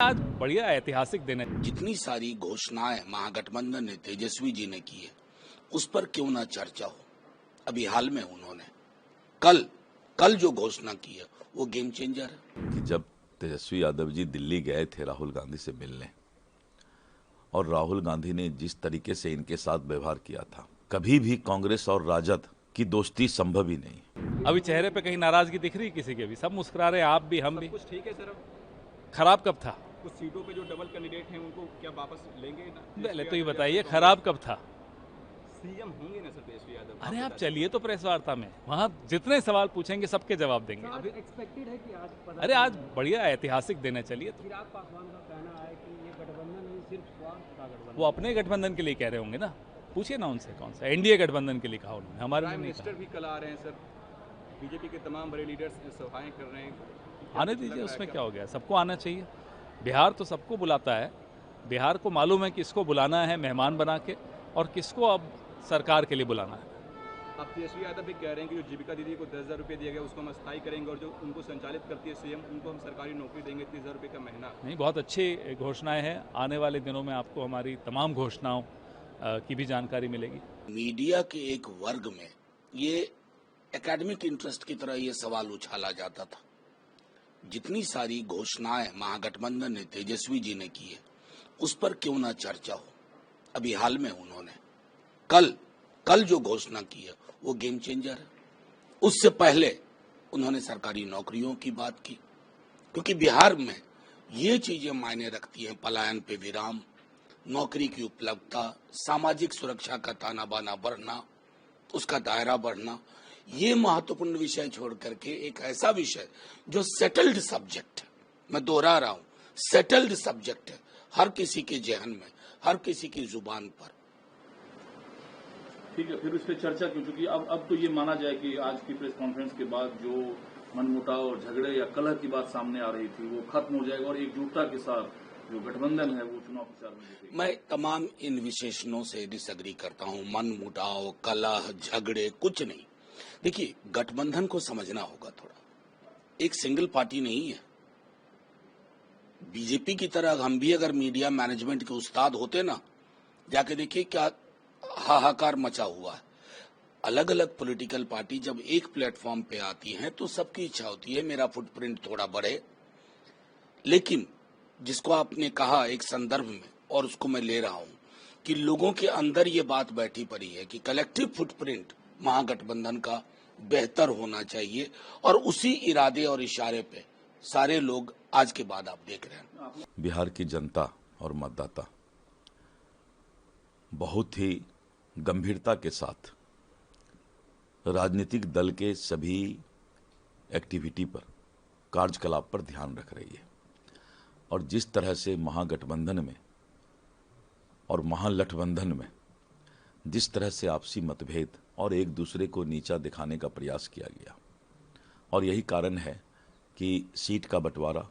आज बढ़िया ऐतिहासिक दिन है। जितनी सारी घोषणाएं महागठबंधन ने तेजस्वी जी ने की है उस पर क्यों ना चर्चा हो। अभी हाल में उन्होंने कल जो घोषणा की है वो गेम चेंजर है कि जब तेजस्वी यादव जी दिल्ली गए थे राहुल गांधी से मिलने और राहुल गांधी ने जिस तरीके से इनके साथ व्यवहार किया था, कभी भी कांग्रेस और राजद की दोस्ती संभव ही नहीं। अभी चेहरे पे कहीं नाराजगी दिख रही है किसी के भी? सब मुस्कुरा रहे हैं, आप भी, हम भी। कुछ ठीक है सर। खराब कब था? कुछ सीटों पे जो डबल कैंडिडेट हैं उनको क्या वापस लेंगे ना? पहले तो ये बताइए खराब कब था? सीएम होंगे ना सर तेजस्वी यादव? अरे आप चलिए तो प्रेस वार्ता में, वहाँ जितने सवाल पूछेंगे सबके जवाब देंगे। अभी एक्सपेक्टेड है कि आज अरे आज बढ़िया ऐतिहासिक दिन है, चलिए तो। चिराग पासवान का कहना है कि ये गठबंधन नहीं सिर्फ स्वार्थ का गठबंधन। वो अपने गठबंधन के लिए कह रहे होंगे ना, पूछिए ना उनसे कौन सा एनडीए गठबंधन के लिए कहा उन्होंने, हमारे लिए प्राइम नहीं मिनिस्टर कहा। भी कल आ रहे हैं सर। बीजेपी के तमाम बड़े लीडर्स सभाएं कर रहे हैं। आने दीजिए, उसमें क्या हो गया, सबको आना चाहिए। बिहार तो सबको बुलाता है, बिहार को मालूम है किसको बुलाना है मेहमान बना के और किसको अब सरकार के लिए बुलाना है। अब तेजस्वी यादव भी कह रहे हैं कि जो जीविका दीदी को 10,000 रुपये दिया गया उसको हम अस्थायी करेंगे और जो उनको संचालित करती है सीएम उनको हम सरकारी नौकरी देंगे 30,000 रुपये का महीना। नहीं, बहुत अच्छी घोषणाएं हैं। आने वाले दिनों में आपको हमारी तमाम घोषणाओं की भी जानकारी मिलेगी। मीडिया के एक वर्ग में ये एकेडमिक इंटरेस्ट की तरह ये सवाल उछाला जाता था। जितनी सारी घोषणाएं महागठबंधन ने तेजस्वी जी ने की है उस पर क्यों ना चर्चा हो। अभी हाल में उन्होंने कल जो घोषणा की है वो गेम चेंजर है। उससे पहले उन्होंने सरकारी नौकरियों की बात की, क्योंकि बिहार में ये चीजें मायने रखती हैं। पलायन पे विराम, नौकरी की उपलब्धता, सामाजिक सुरक्षा का ताना बाना बढ़ना, उसका दायरा बढ़ना, ये महत्वपूर्ण विषय छोड़ करके एक ऐसा विषय जो सेटल्ड सब्जेक्ट है, मैं दोहरा रहा हूं, सेटल्ड सब्जेक्ट है, हर किसी के जहन में, हर किसी की जुबान पर। ठीक है, फिर उस पर चर्चा क्यों? क्योंकि अब तो ये माना जाए कि आज की प्रेस कॉन्फ्रेंस के बाद जो मनमुटाव और झगड़े या कलह की बात सामने आ रही थी वो खत्म हो जाएगा और एकजुटता के साथ जो गठबंधन है वो चुनाव प्रचार में जीतेगा। मैं तमाम इन विशेषणों से डिसएग्री करता हूं। मनमुटाव, कलह, झगड़े कुछ नहीं। देखिए, गठबंधन को समझना होगा थोड़ा। एक सिंगल पार्टी नहीं है। बीजेपी की तरह हम भी अगर मीडिया मैनेजमेंट के उस्ताद होते ना, जाके देखिए क्या हाहाकार मचा हुआ है। अलग अलग पॉलिटिकल पार्टी जब एक प्लेटफॉर्म पे आती हैं तो सबकी इच्छा होती है मेरा फुटप्रिंट थोड़ा बढ़े, लेकिन जिसको आपने कहा एक संदर्भ में, और उसको मैं ले रहा हूं कि लोगों के अंदर ये बात बैठी पड़ी है कि कलेक्टिव फुटप्रिंट महागठबंधन का बेहतर होना चाहिए, और उसी इरादे और इशारे पे सारे लोग आज के बाद आप देख रहे हैं। बिहार की जनता और मतदाता बहुत ही गंभीरता के साथ राजनीतिक दल के सभी एक्टिविटी पर, कार्यकलाप पर ध्यान रख रही है। और जिस तरह से महागठबंधन में और महागठबंधन में जिस तरह से आपसी मतभेद और एक दूसरे को नीचा दिखाने का प्रयास किया गया, और यही कारण है कि सीट का बंटवारा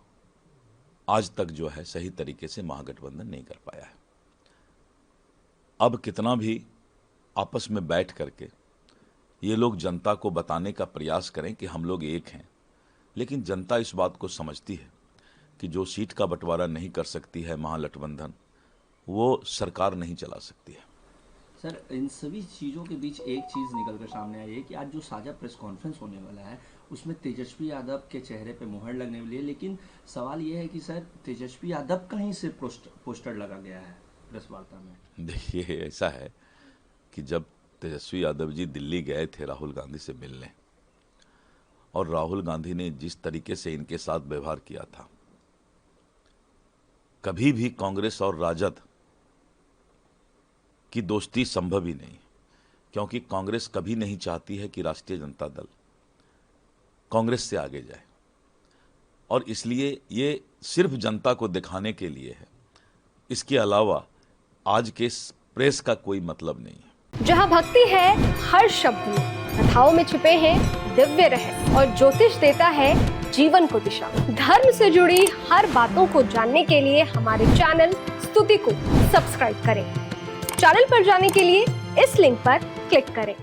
आज तक जो है सही तरीके से महागठबंधन नहीं कर पाया है। अब कितना भी आपस में बैठ करके ये लोग जनता को बताने का प्रयास करें कि हम लोग एक हैं, लेकिन जनता इस बात को समझती है कि जो सीट का बंटवारा नहीं कर सकती है महागठबंधन, वो सरकार नहीं चला सकती है। सर, इन सभी चीज़ों के बीच एक चीज़ निकल कर सामने आई है कि आज जो साझा प्रेस कॉन्फ्रेंस होने वाला है उसमें तेजस्वी यादव के चेहरे पे मुहर लगने वाली है, लेकिन सवाल ये है कि सर तेजस्वी यादव का ही सिर्फ पोस्टर लगा गया है प्रेस वार्ता में। देखिए, ऐसा है कि जब तेजस्वी यादव जी दिल्ली गए थे राहुल गांधी से मिलने और राहुल गांधी ने जिस तरीके से इनके साथ व्यवहार किया था, कभी भी कांग्रेस और राजद की दोस्ती संभव ही नहीं, क्योंकि कांग्रेस कभी नहीं चाहती है कि राष्ट्रीय जनता दल कांग्रेस से आगे जाए, और इसलिए ये सिर्फ जनता को दिखाने के लिए है। इसके अलावा आज के प्रेस का कोई मतलब नहीं है। जहां भक्ति है हर शब्द में, कथाओं में छुपे हैं दिव्य रहस्य और ज्योतिष देता है जीवन को दिशा। धर्म से जुड़ी हर बातों को जानने के लिए हमारे चैनल स्तुति को सब्सक्राइब करें। चैनल पर जाने के लिए इस लिंक पर क्लिक करें।